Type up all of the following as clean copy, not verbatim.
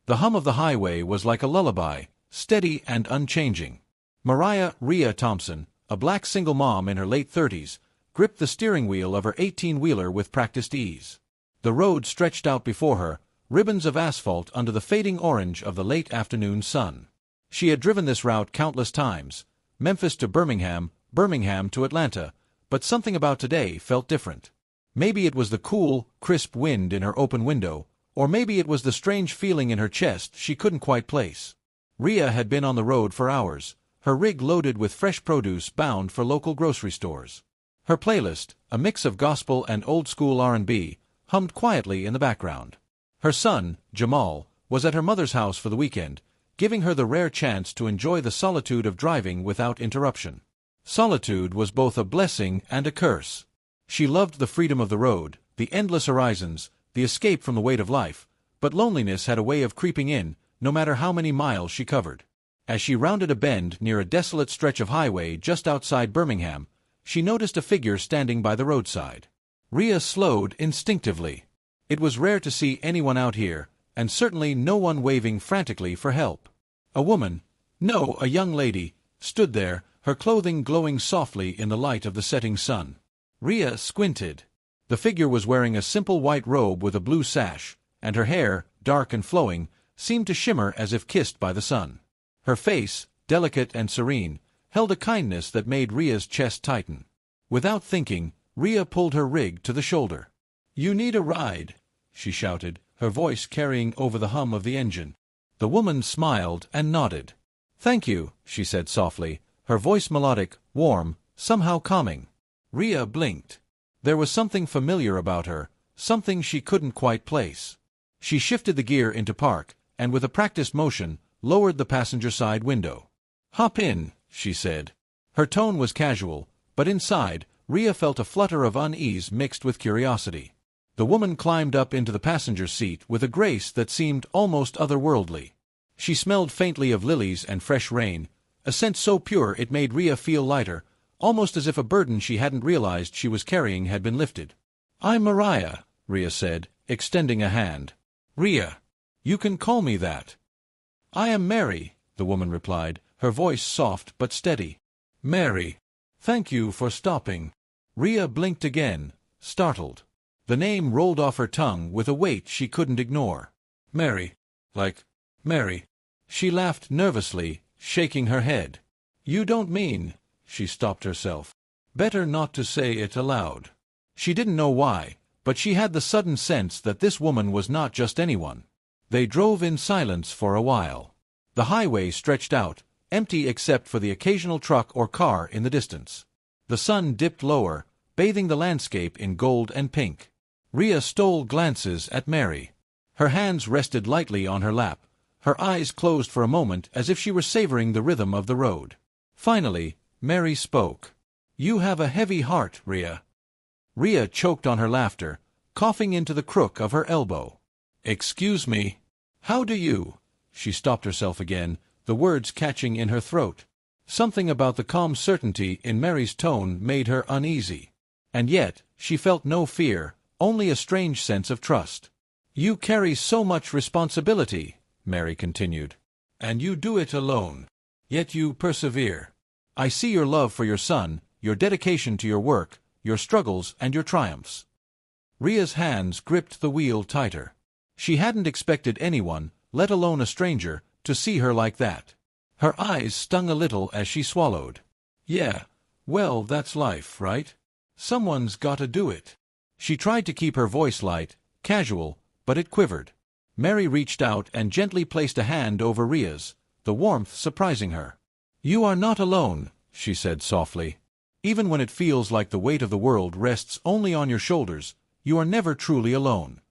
The hum of the highway was like a lullaby, steady and unchanging. Mariah Rhea Thompson, a black single mom in her late 30s, gripped the steering wheel of her 18-wheeler with practiced ease. The road stretched out before her, ribbons of asphalt under the fading orange of the late afternoon sun. She had driven this route countless times, Memphis to Birmingham, Birmingham to Atlanta, but something about today felt different. Maybe it was the cool, crisp wind in her open window, or maybe it was the strange feeling in her chest she couldn't quite place. Rhea had been on the road for hours, her rig loaded with fresh produce bound for local grocery stores. Her playlist, a mix of gospel and old-school R&B, hummed quietly in the background. Her son, Jamal, was at her mother's house for the weekend, giving her the rare chance to enjoy the solitude of driving without interruption. Solitude was both a blessing and a curse. She loved the freedom of the road, the endless horizons, the escape from the weight of life, but loneliness had a way of creeping in, no matter how many miles she covered. As she rounded a bend near a desolate stretch of highway just outside Birmingham, she noticed a figure standing by the roadside. Rhea slowed instinctively. It was rare to see anyone out here, and certainly no one waving frantically for help. A woman, no, a young lady, stood there, her clothing glowing softly in the light of the setting sun. Rhea squinted. The figure was wearing a simple white robe with a blue sash, and her hair, dark and flowing, seemed to shimmer as if kissed by the sun. Her face, delicate and serene, held a kindness that made Rhea's chest tighten. Without thinking, Rhea pulled her rig to the shoulder. "You need a ride," she shouted, her voice carrying over the hum of the engine. The woman smiled and nodded. "Thank you," she said softly, her voice melodic, warm, somehow calming. Rhea blinked. There was something familiar about her, something she couldn't quite place. She shifted the gear into park, and with a practiced motion, lowered the passenger side window. "Hop in," she said. Her tone was casual, but inside, Rhea felt a flutter of unease mixed with curiosity. The woman climbed up into the passenger seat with a grace that seemed almost otherworldly. She smelled faintly of lilies and fresh rain, a scent so pure it made Rhea feel lighter, almost as if a burden she hadn't realized she was carrying had been lifted. "I'm Mariah," Rhea said, extending a hand. "Rhea. You can call me that." "I am Mary," the woman replied, her voice soft but steady. "Mary. Thank you for stopping." Rhea blinked again, startled. The name rolled off her tongue with a weight she couldn't ignore. "Mary. Like Mary." She laughed nervously, shaking her head. "You don't mean—" She stopped herself. Better not to say it aloud. She didn't know why, but she had the sudden sense that this woman was not just anyone. They drove in silence for a while. The highway stretched out, empty except for the occasional truck or car in the distance. The sun dipped lower, bathing the landscape in gold and pink. Rhea stole glances at Mary. Her hands rested lightly on her lap, her eyes closed for a moment as if she were savoring the rhythm of the road. Finally, Mary spoke. "You have a heavy heart, Rhea." Rhea choked on her laughter, coughing into the crook of her elbow. "Excuse me. How do you—" She stopped herself again, the words catching in her throat. Something about the calm certainty in Mary's tone made her uneasy. And yet, she felt no fear, only a strange sense of trust. "You carry so much responsibility," Mary continued. "And you do it alone. Yet you persevere. I see your love for your son, your dedication to your work, your struggles and your triumphs." Rhea's hands gripped the wheel tighter. She hadn't expected anyone, let alone a stranger, to see her like that. Her eyes stung a little as she swallowed. "Yeah, well, that's life, right? Someone's gotta do it." She tried to keep her voice light, casual, but it quivered. Mary reached out and gently placed a hand over Rhea's, the warmth surprising her. "You are not alone," she said softly. "Even when it feels like the weight of the world rests only on your shoulders, you are never truly alone."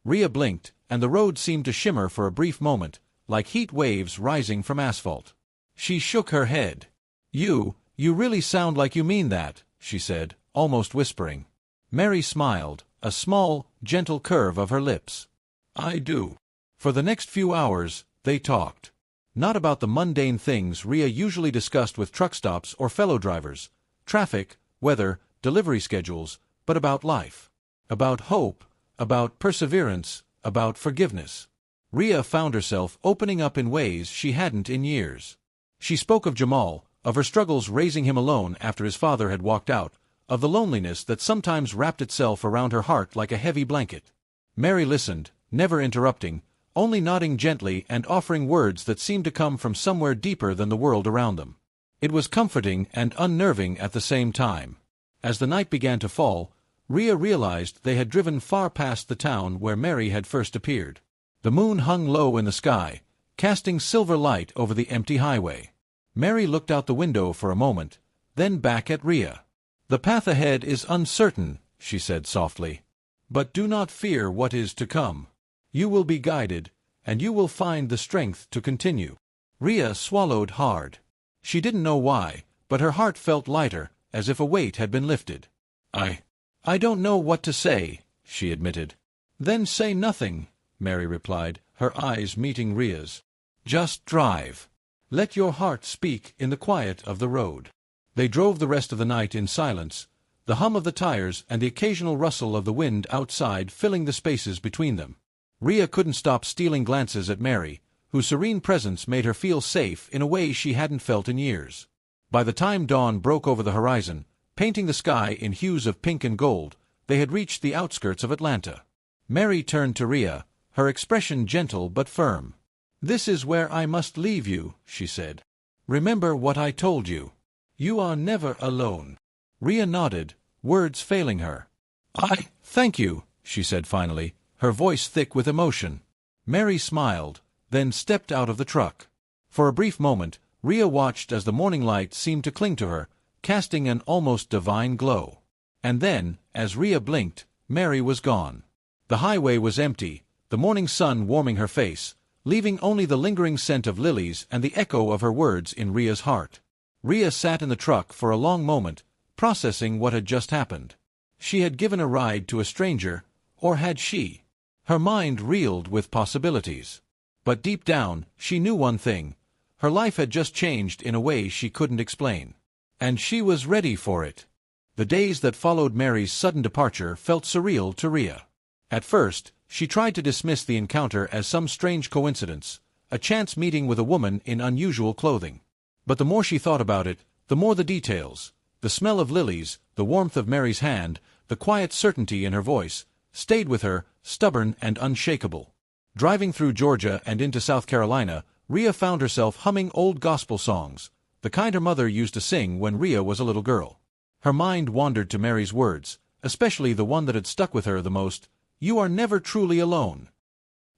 Rhea blinked, and the road seemed to shimmer for a brief moment, like heat waves rising from asphalt. She shook her head. You really sound like you mean that," she said, almost whispering. Mary smiled, a small, gentle curve of her lips. "I do." For the next few hours, they talked. Not about the mundane things Rhea usually discussed with truck stops or fellow drivers, traffic, weather, delivery schedules, but about life. About hope, about perseverance, about forgiveness. Rhea found herself opening up in ways she hadn't in years. She spoke of Jamal, of her struggles raising him alone after his father had walked out, of the loneliness that sometimes wrapped itself around her heart like a heavy blanket. Mary listened, never interrupting, only nodding gently and offering words that seemed to come from somewhere deeper than the world around them. It was comforting and unnerving at the same time. As the night began to fall, Rhea realized they had driven far past the town where Mary had first appeared. The moon hung low in the sky, casting silver light over the empty highway. Mary looked out the window for a moment, then back at Rhea. "The path ahead is uncertain," she said softly. "But do not fear what is to come. You will be guided, and you will find the strength to continue." Rhea swallowed hard. She didn't know why, but her heart felt lighter, as if a weight had been lifted. I don't know what to say," she admitted. "Then say nothing," Mary replied, her eyes meeting Rhea's. "Just drive. Let your heart speak in the quiet of the road." They drove the rest of the night in silence, the hum of the tires and the occasional rustle of the wind outside filling the spaces between them. Rhea couldn't stop stealing glances at Mary, whose serene presence made her feel safe in a way she hadn't felt in years. By the time dawn broke over the horizon, painting the sky in hues of pink and gold, they had reached the outskirts of Atlanta. Mary turned to Rhea, her expression gentle but firm. "This is where I must leave you," she said. "Remember what I told you. You are never alone." Rhea nodded, words failing her. Thank you," she said finally, her voice thick with emotion. Mary smiled, then stepped out of the truck. For a brief moment, Rhea watched as the morning light seemed to cling to her, casting an almost divine glow. And then, as Rhea blinked, Mary was gone. The highway was empty, the morning sun warming her face, leaving only the lingering scent of lilies and the echo of her words in Rhea's heart. Rhea sat in the truck for a long moment, processing what had just happened. She had given a ride to a stranger, or had she? Her mind reeled with possibilities. But deep down, she knew one thing. Her life had just changed in a way she couldn't explain. And she was ready for it. The days that followed Mary's sudden departure felt surreal to Rhea. At first, she tried to dismiss the encounter as some strange coincidence, a chance meeting with a woman in unusual clothing. But the more she thought about it, the more the details, the smell of lilies, the warmth of Mary's hand, the quiet certainty in her voice, stayed with her, stubborn and unshakable. Driving through Georgia and into South Carolina, Rhea found herself humming old gospel songs, the kind her mother used to sing when Rhea was a little girl. Her mind wandered to Mary's words, especially the one that had stuck with her the most, "You are never truly alone."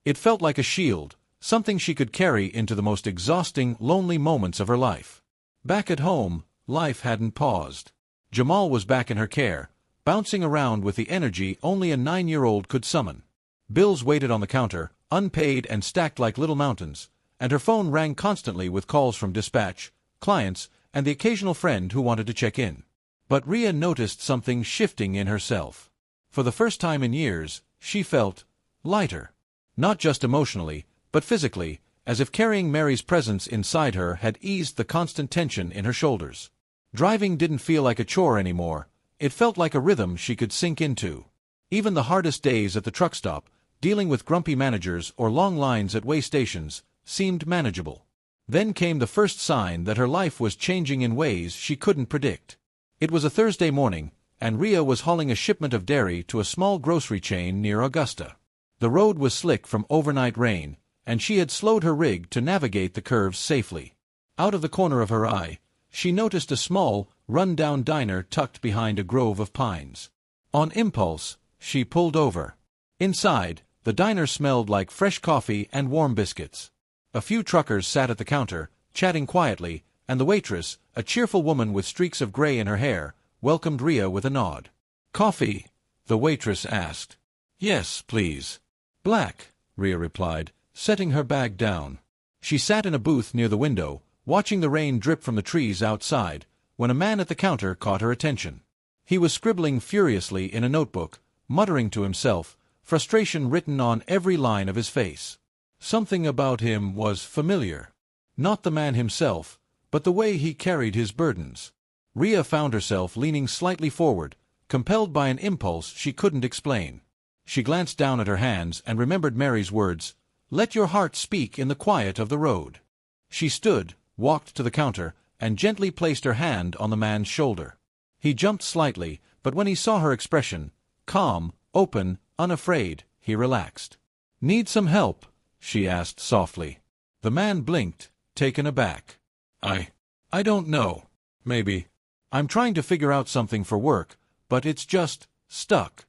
It felt like a shield, something she could carry into the most exhausting, lonely moments of her life. Back at home, life hadn't paused. Jamal was back in her care, bouncing around with the energy only a 9-year-old could summon. Bills waited on the counter, unpaid and stacked like little mountains, and her phone rang constantly with calls from dispatch, clients, and the occasional friend who wanted to check in. But Rhea noticed something shifting in herself. For the first time in years, she felt lighter. Not just emotionally, but physically, as if carrying Mary's presence inside her had eased the constant tension in her shoulders. Driving didn't feel like a chore anymore, it felt like a rhythm she could sink into. Even the hardest days at the truck stop, dealing with grumpy managers or long lines at way stations, seemed manageable. Then came the first sign that her life was changing in ways she couldn't predict. It was a Thursday morning, and Rhea was hauling a shipment of dairy to a small grocery chain near Augusta. The road was slick from overnight rain, and she had slowed her rig to navigate the curves safely. Out of the corner of her eye, she noticed a small, run-down diner tucked behind a grove of pines. On impulse, she pulled over. Inside, the diner smelled like fresh coffee and warm biscuits. A few truckers sat at the counter, chatting quietly, and the waitress, a cheerful woman with streaks of gray in her hair, welcomed Rhea with a nod. "Coffee?" the waitress asked. "Yes, please." "Black," Rhea replied, setting her bag down. She sat in a booth near the window, watching the rain drip from the trees outside, when a man at the counter caught her attention. He was scribbling furiously in a notebook, muttering to himself, frustration written on every line of his face. Something about him was familiar. Not the man himself, but the way he carried his burdens. Rhea found herself leaning slightly forward, compelled by an impulse she couldn't explain. She glanced down at her hands and remembered Mary's words, Let your heart speak in the quiet of the road. She stood, walked to the counter, and gently placed her hand on the man's shoulder. He jumped slightly, but when he saw her expression, calm, open, unafraid, he relaxed. "Need some help?" she asked softly. The man blinked, taken aback. I don't know. Maybe. I'm trying to figure out something for work, but it's just stuck."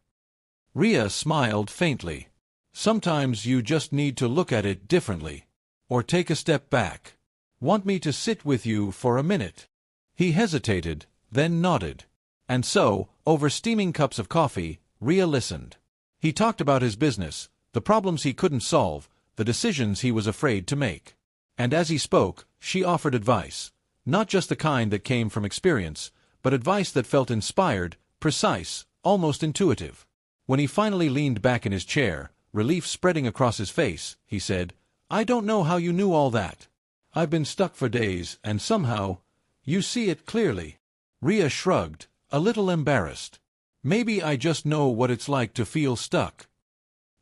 Rhea smiled faintly. "Sometimes you just need to look at it differently. Or take a step back. Want me to sit with you for a minute?" He hesitated, then nodded. And so, over steaming cups of coffee, Rhea listened. He talked about his business, the problems he couldn't solve, the decisions he was afraid to make. And as he spoke, she offered advice. Not just the kind that came from experience, but advice that felt inspired, precise, almost intuitive. When he finally leaned back in his chair, relief spreading across his face, he said, "I don't know how you knew all that. I've been stuck for days, and somehow, you see it clearly." Rhea shrugged, a little embarrassed. "Maybe I just know what it's like to feel stuck."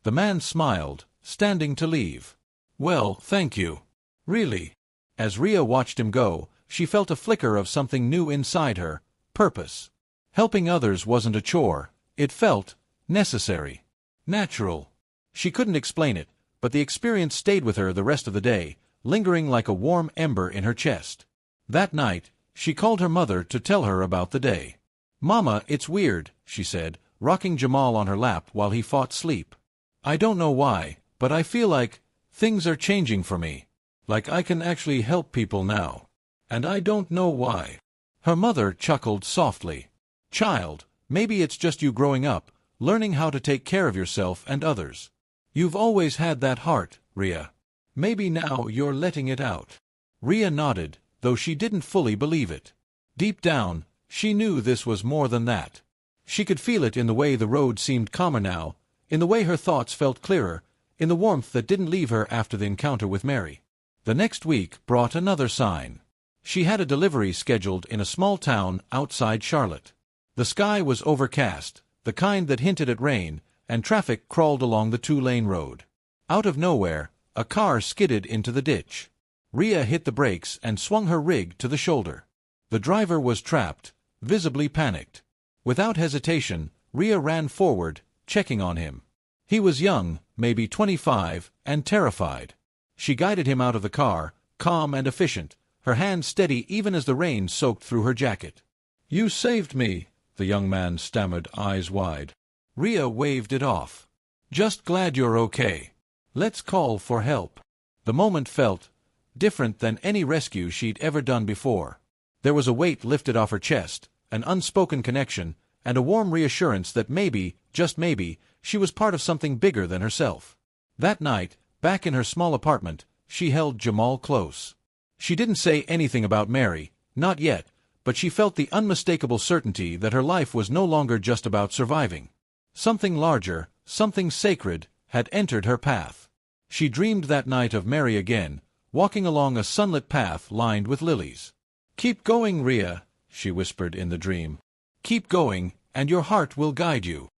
The man smiled, standing to leave. "Well, thank you. Really." As Rhea watched him go, she felt a flicker of something new inside her, purpose. Helping others wasn't a chore, it felt necessary, natural. She couldn't explain it, but the experience stayed with her the rest of the day, lingering like a warm ember in her chest. That night, she called her mother to tell her about the day. "Mama, it's weird," she said, rocking Jamal on her lap while he fought sleep. "I don't know why, but I feel like things are changing for me. Like I can actually help people now. And I don't know why." Her mother chuckled softly. "Child, maybe it's just you growing up, learning how to take care of yourself and others. You've always had that heart, Rhea. Maybe now you're letting it out." Rhea nodded, though she didn't fully believe it. Deep down, she knew this was more than that. She could feel it in the way the road seemed calmer now, in the way her thoughts felt clearer, in the warmth that didn't leave her after the encounter with Mary. The next week brought another sign. She had a delivery scheduled in a small town outside Charlotte. The sky was overcast, the kind that hinted at rain, and traffic crawled along the two-lane road. Out of nowhere, a car skidded into the ditch. Rhea hit the brakes and swung her rig to the shoulder. The driver was trapped, visibly panicked. Without hesitation, Rhea ran forward, checking on him. He was young, maybe 25, and terrified. She guided him out of the car, calm and efficient, her hand steady even as the rain soaked through her jacket. "You saved me," the young man stammered, eyes wide. Rhea waved it off. "Just glad you're okay. Let's call for help." The moment felt different than any rescue she'd ever done before. There was a weight lifted off her chest, an unspoken connection, and a warm reassurance that maybe, just maybe, she was part of something bigger than herself. That night, back in her small apartment, she held Jamal close. She didn't say anything about Mary, not yet, but she felt the unmistakable certainty that her life was no longer just about surviving. Something larger, something sacred, had entered her path. She dreamed that night of Mary again, walking along a sunlit path lined with lilies. "Keep going, Rhea," she whispered in the dream. "Keep going, and your heart will guide you."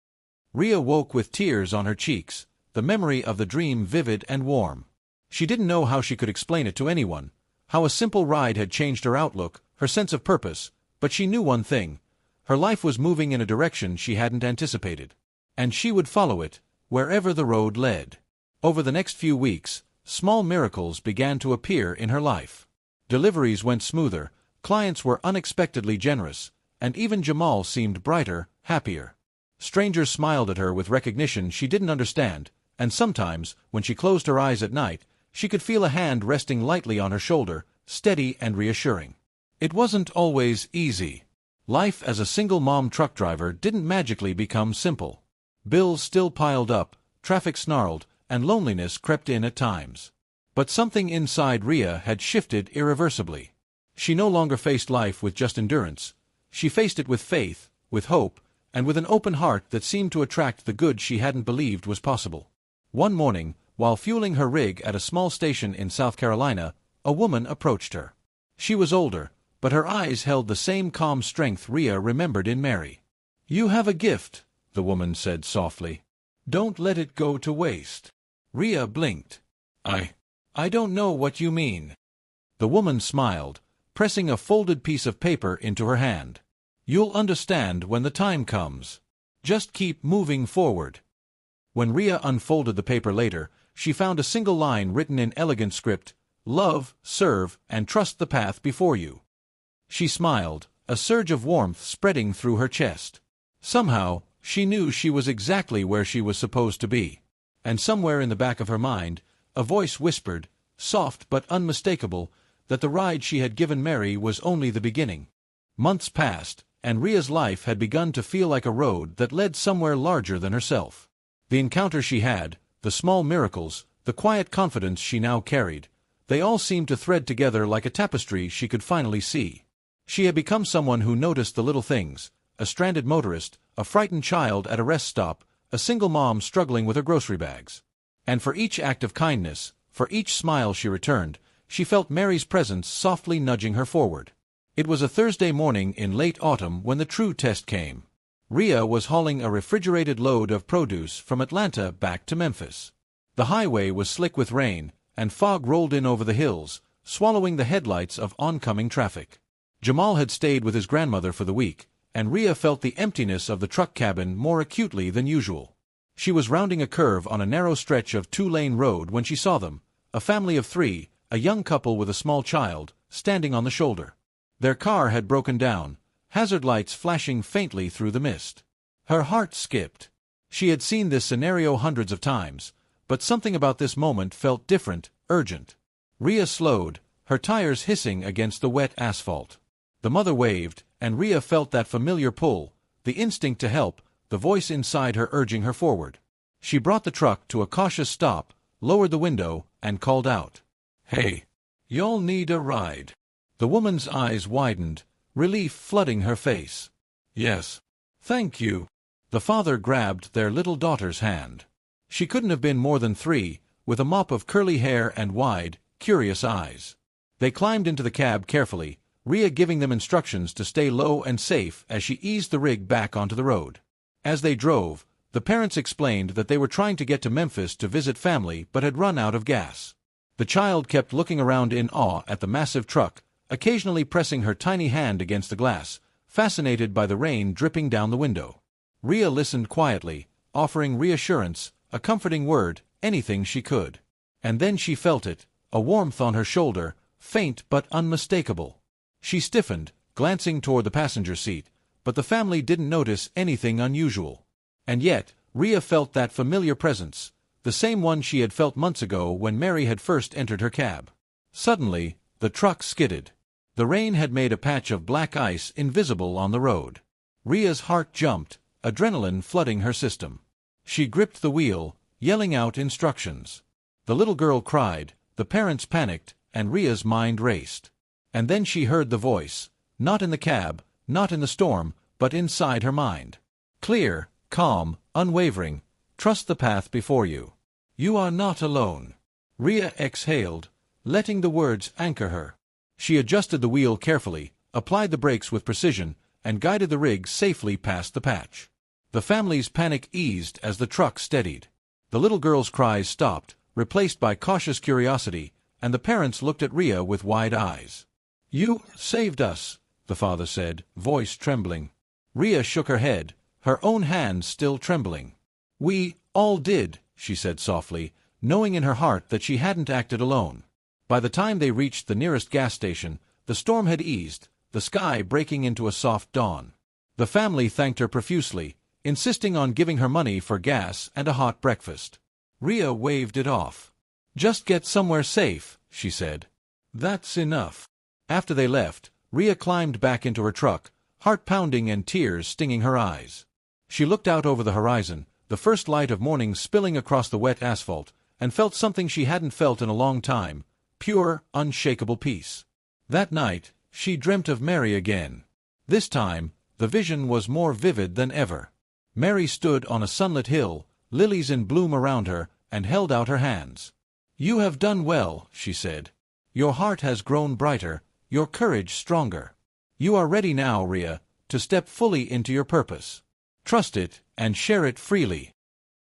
Rhea woke with tears on her cheeks, the memory of the dream vivid and warm. She didn't know how she could explain it to anyone, how a simple ride had changed her outlook, her sense of purpose, but she knew one thing. Her life was moving in a direction she hadn't anticipated. And she would follow it, wherever the road led. Over the next few weeks, small miracles began to appear in her life. Deliveries went smoother, clients were unexpectedly generous, and even Jamal seemed brighter, happier. Strangers smiled at her with recognition she didn't understand, and sometimes, when she closed her eyes at night, she could feel a hand resting lightly on her shoulder, steady and reassuring. It wasn't always easy. Life as a single-mom truck driver didn't magically become simple. Bills still piled up, traffic snarled, and loneliness crept in at times. But something inside Rhea had shifted irreversibly. She no longer faced life with just endurance. She faced it with faith, with hope, and with an open heart that seemed to attract the good she hadn't believed was possible. One morning, while fueling her rig at a small station in South Carolina, a woman approached her. She was older, but her eyes held the same calm strength Rhea remembered in Mary. "You have a gift," the woman said softly. "Don't let it go to waste." Rhea blinked. I don't know what you mean. The woman smiled, pressing a folded piece of paper into her hand. You'll understand when the time comes. Just keep moving forward. When Rhea unfolded the paper later, she found a single line written in elegant script: Love, serve, and trust the path before you. She smiled, a surge of warmth spreading through her chest. Somehow, she knew she was exactly where she was supposed to be. And somewhere in the back of her mind, a voice whispered, soft but unmistakable, that the ride she had given Mary was only the beginning. Months passed, and Rhea's life had begun to feel like a road that led somewhere larger than herself. The encounter she had, the small miracles, the quiet confidence she now carried, they all seemed to thread together like a tapestry she could finally see. She had become someone who noticed the little things: a stranded motorist, a frightened child at a rest stop, a single mom struggling with her grocery bags. And for each act of kindness, for each smile she returned, she felt Mary's presence softly nudging her forward. It was a Thursday morning in late autumn when the true test came. Rhea was hauling a refrigerated load of produce from Atlanta back to Memphis. The highway was slick with rain, and fog rolled in over the hills, swallowing the headlights of oncoming traffic. Jamal had stayed with his grandmother for the week, and Rhea felt the emptiness of the truck cabin more acutely than usual. She was rounding a curve on a narrow stretch of two-lane road when she saw them, a family of three, a young couple with a small child, standing on the shoulder. Their car had broken down, hazard lights flashing faintly through the mist. Her heart skipped. She had seen this scenario hundreds of times, but something about this moment felt different, urgent. Rhea slowed, her tires hissing against the wet asphalt. The mother waved, and Rhea felt that familiar pull, the instinct to help, the voice inside her urging her forward. She brought the truck to a cautious stop, lowered the window, and called out, "Hey, y'all need a ride?" The woman's eyes widened, relief flooding her face. "Yes. Thank you." The father grabbed their little daughter's hand. She couldn't have been more than 3, with a mop of curly hair and wide, curious eyes. They climbed into the cab carefully, Rhea giving them instructions to stay low and safe as she eased the rig back onto the road. As they drove, the parents explained that they were trying to get to Memphis to visit family but had run out of gas. The child kept looking around in awe at the massive truck, occasionally pressing her tiny hand against the glass, fascinated by the rain dripping down the window. Rhea listened quietly, offering reassurance, a comforting word, anything she could. And then she felt it, a warmth on her shoulder, faint but unmistakable. She stiffened, glancing toward the passenger seat, but the family didn't notice anything unusual. And yet, Rhea felt that familiar presence, the same one she had felt months ago when Mary had first entered her cab. Suddenly, the truck skidded. The rain had made a patch of black ice invisible on the road. Rhea's heart jumped, adrenaline flooding her system. She gripped the wheel, yelling out instructions. The little girl cried, the parents panicked, and Rhea's mind raced. And then she heard the voice, not in the cab, not in the storm, but inside her mind. Clear, calm, unwavering, trust the path before you. You are not alone. Rhea exhaled, letting the words anchor her. She adjusted the wheel carefully, applied the brakes with precision, and guided the rig safely past the patch. The family's panic eased as the truck steadied. The little girl's cries stopped, replaced by cautious curiosity, and the parents looked at Rhea with wide eyes. "You saved us," the father said, voice trembling. Rhea shook her head, her own hands still trembling. "We all did," she said softly, knowing in her heart that she hadn't acted alone. By the time they reached the nearest gas station, the storm had eased, the sky breaking into a soft dawn. The family thanked her profusely, insisting on giving her money for gas and a hot breakfast. Rhea waved it off. "Just get somewhere safe," she said. "That's enough." After they left, Rhea climbed back into her truck, heart pounding and tears stinging her eyes. She looked out over the horizon, the first light of morning spilling across the wet asphalt, and felt something she hadn't felt in a long time, pure, unshakable peace. That night, she dreamt of Mary again. This time, the vision was more vivid than ever. Mary stood on a sunlit hill, lilies in bloom around her, and held out her hands. "You have done well," she said. "Your heart has grown brighter, your courage stronger. You are ready now, Rhea, to step fully into your purpose. Trust it, and share it freely."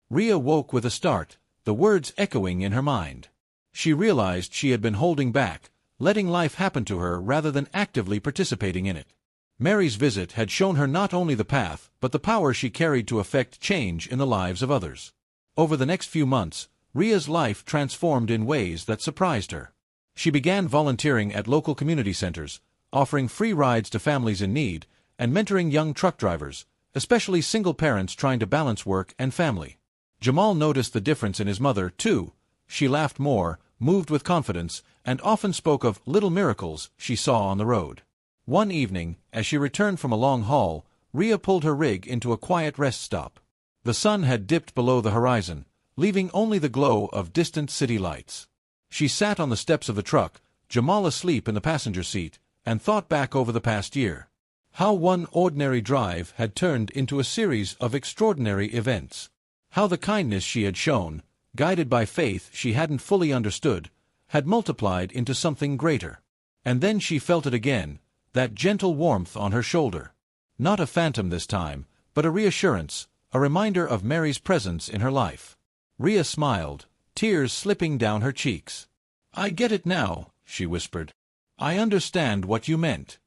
Rhea woke with a start, the words echoing in her mind. She realized she had been holding back, letting life happen to her rather than actively participating in it. Mary's visit had shown her not only the path, but the power she carried to effect change in the lives of others. Over the next few months, Ria's life transformed in ways that surprised her. She began volunteering at local community centers, offering free rides to families in need, and mentoring young truck drivers, especially single parents trying to balance work and family. Jamal noticed the difference in his mother, too. She laughed more, moved with confidence, and often spoke of little miracles she saw on the road. One evening, as she returned from a long haul, Ria pulled her rig into a quiet rest stop. The sun had dipped below the horizon, leaving only the glow of distant city lights. She sat on the steps of the truck, Jamal asleep in the passenger seat, and thought back over the past year. How one ordinary drive had turned into a series of extraordinary events. How the kindness she had shown, guided by faith she hadn't fully understood, had multiplied into something greater. And then she felt it again, that gentle warmth on her shoulder. Not a phantom this time, but a reassurance, a reminder of Mary's presence in her life. Ria smiled, tears slipping down her cheeks. "I get it now," she whispered. "I understand what you meant."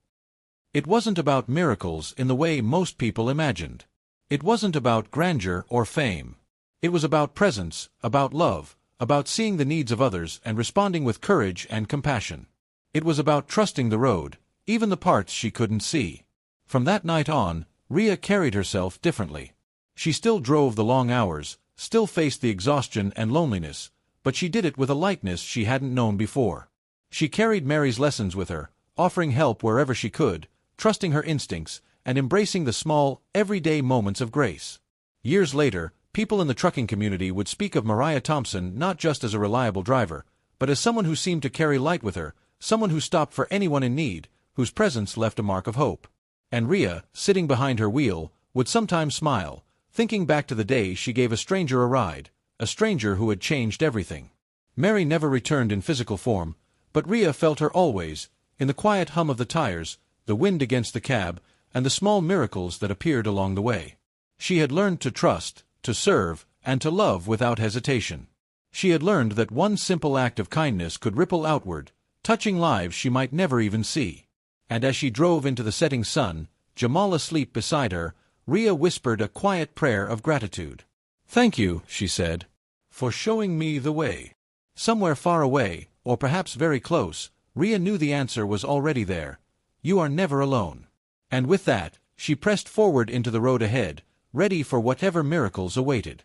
It wasn't about miracles in the way most people imagined. It wasn't about grandeur or fame. It was about presence, about love, about seeing the needs of others and responding with courage and compassion. It was about trusting the road, even the parts she couldn't see. From that night on, Ria carried herself differently. She still drove the long hours, still faced the exhaustion and loneliness, but she did it with a lightness she hadn't known before. She carried Mary's lessons with her, offering help wherever she could, trusting her instincts, and embracing the small, everyday moments of grace. Years later, people in the trucking community would speak of Mariah Thompson not just as a reliable driver, but as someone who seemed to carry light with her, someone who stopped for anyone in need, whose presence left a mark of hope. And Ria, sitting behind her wheel, would sometimes smile, thinking back to the day she gave a stranger a ride, a stranger who had changed everything. Mary never returned in physical form, but Ria felt her always, in the quiet hum of the tires, the wind against the cab, and the small miracles that appeared along the way. She had learned to trust, to serve, and to love without hesitation. She had learned that one simple act of kindness could ripple outward, touching lives she might never even see. And as she drove into the setting sun, Jamal asleep beside her, Ria whispered a quiet prayer of gratitude. "Thank you," she said, "for showing me the way." Somewhere far away, or perhaps very close, Ria knew the answer was already there. You are never alone. And with that, she pressed forward into the road ahead, ready for whatever miracles awaited.